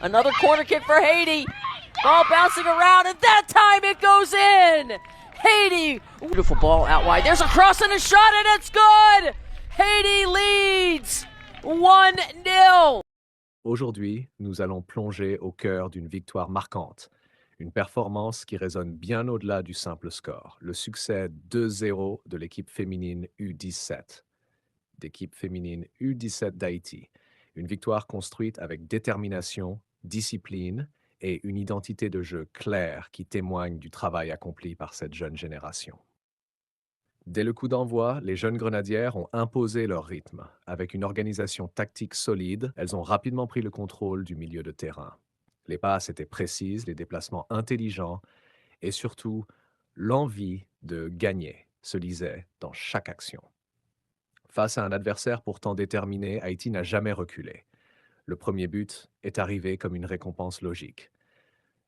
Another corner kick for Haiti. Ball bouncing around, and that time it goes in. Haiti, beautiful ball out wide. There's a cross and a shot, and it's good. Haiti leads 1-0. Aujourd'hui, nous allons plonger au cœur d'une victoire marquante, une performance qui résonne bien au-delà du simple score, le succès 2-0 de l'équipe féminine U17, d'équipe féminine U17 d'Haïti, une victoire construite avec détermination, discipline et une identité de jeu claire qui témoigne du travail accompli par cette jeune génération. Dès le coup d'envoi, les jeunes grenadières ont imposé leur rythme. Avec une organisation tactique solide, elles ont rapidement pris le contrôle du milieu de terrain. Les passes étaient précises, les déplacements intelligents et surtout, l'envie de gagner se lisait dans chaque action. Face à un adversaire pourtant déterminé, Haïti n'a jamais reculé. Le premier but est arrivé comme une récompense logique.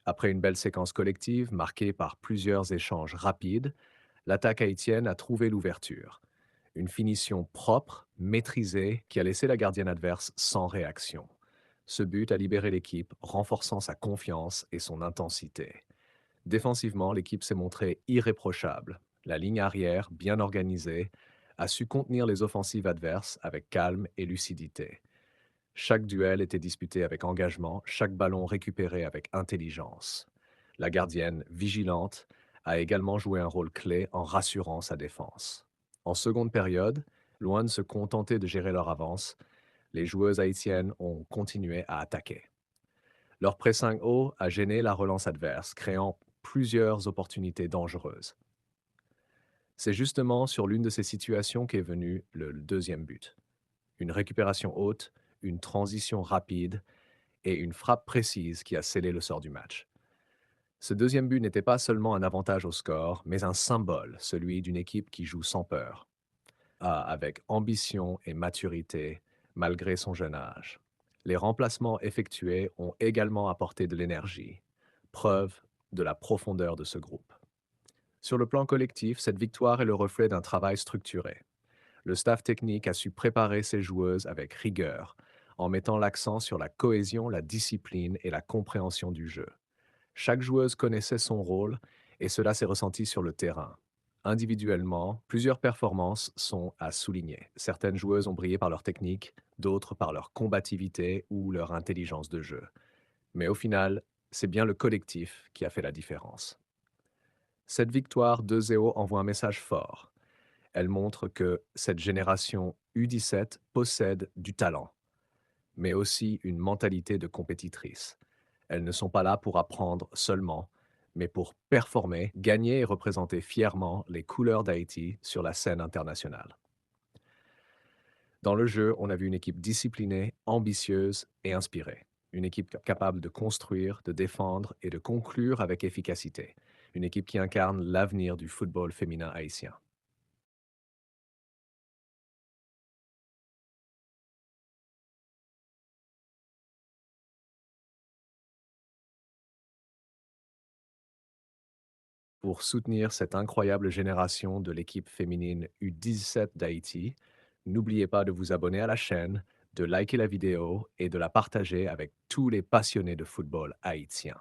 Après une belle séquence collective marquée par plusieurs échanges rapides, l'attaque haïtienne a trouvé l'ouverture. Une finition propre, maîtrisée, qui a laissé la gardienne adverse sans réaction. Ce but a libéré l'équipe, renforçant sa confiance et son intensité. Défensivement, l'équipe s'est montrée irréprochable. La ligne arrière, bien organisée, a su contenir les offensives adverses avec calme et lucidité. Chaque duel était disputé avec engagement, chaque ballon récupéré avec intelligence. La gardienne, vigilante, a également joué un rôle clé en rassurant sa défense. En seconde période, loin de se contenter de gérer leur avance, les joueuses haïtiennes ont continué à attaquer. Leur pressing haut a gêné la relance adverse, créant plusieurs opportunités dangereuses. C'est justement sur l'une de ces situations qu'est venu le deuxième but. Une récupération haute, une transition rapide et une frappe précise qui a scellé le sort du match. Ce deuxième but n'était pas seulement un avantage au score, mais un symbole, celui d'une équipe qui joue sans peur, avec ambition et maturité, malgré son jeune âge. Les remplacements effectués ont également apporté de l'énergie, preuve de la profondeur de ce groupe. Sur le plan collectif, cette victoire est le reflet d'un travail structuré. Le staff technique a su préparer ses joueuses avec rigueur, en mettant l'accent sur la cohésion, la discipline et la compréhension du jeu. Chaque joueuse connaissait son rôle et cela s'est ressenti sur le terrain. Individuellement, plusieurs performances sont à souligner. Certaines joueuses ont brillé par leur technique, d'autres par leur combativité ou leur intelligence de jeu. Mais au final, c'est bien le collectif qui a fait la différence. Cette victoire 2-0 envoie un message fort. Elle montre que cette génération U17 possède du talent, mais aussi une mentalité de compétitrice. Elles ne sont pas là pour apprendre seulement, mais pour performer, gagner et représenter fièrement les couleurs d'Haïti sur la scène internationale. Dans le jeu, on a vu une équipe disciplinée, ambitieuse et inspirée. Une équipe capable de construire, de défendre et de conclure avec efficacité. Une équipe qui incarne l'avenir du football féminin haïtien. Pour soutenir cette incroyable génération de l'équipe féminine U17 d'Haïti, n'oubliez pas de vous abonner à la chaîne, de liker la vidéo et de la partager avec tous les passionnés de football haïtien.